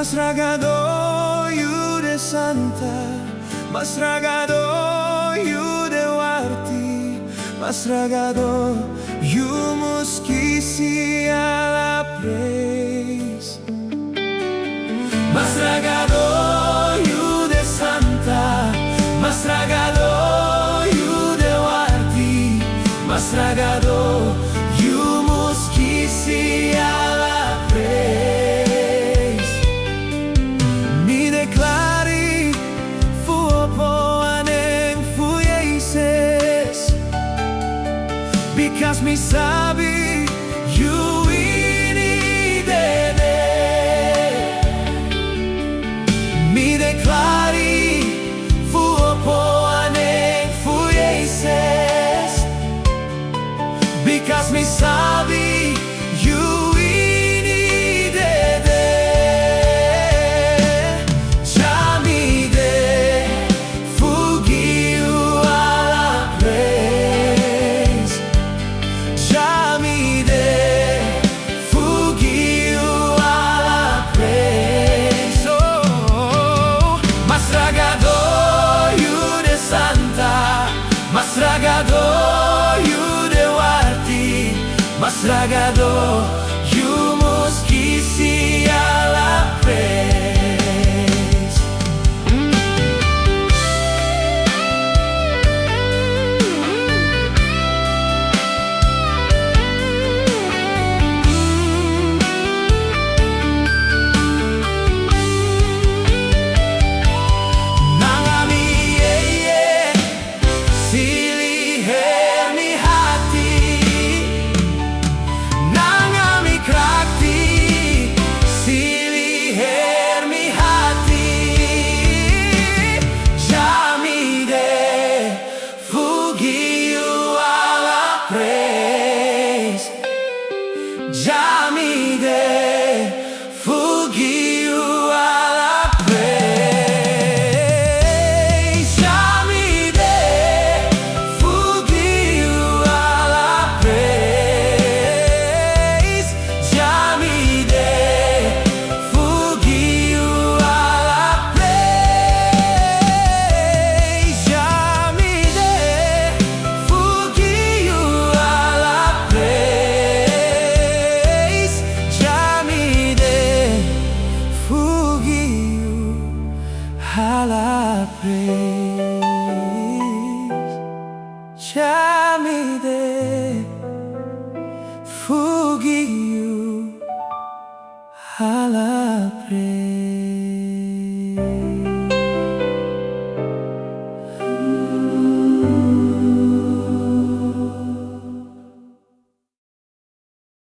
Mas ragado you de santa, mas ragado you de warti, mas ragado you muskisi ala praise. Mas ragado you de santa, mas ragado you de warti, mas ragado you muskisi ala praise. Mi declari fuopo anem fuieses, because mi sabi you ini dede. Mi declari fuopo anem fuieses, because mi sabi you ini dede. Jamide fugiu ala praise. Jamide fugiu ala praise. Oh, mas ragado you de santa, mas ragado you de warti, mas ragado you muskisi ala praise. Nangami yeye sili hermi hati, nangami krakti sili hermi hati. Jamide fugiu ala praise. Jamide fugiu ala praise. Jamide fugiu ala praise. Jamide fugiu ala praise. Jamide fugiu ala praise. Jamide fugiu ala praise. Jamide fugiu ala praise.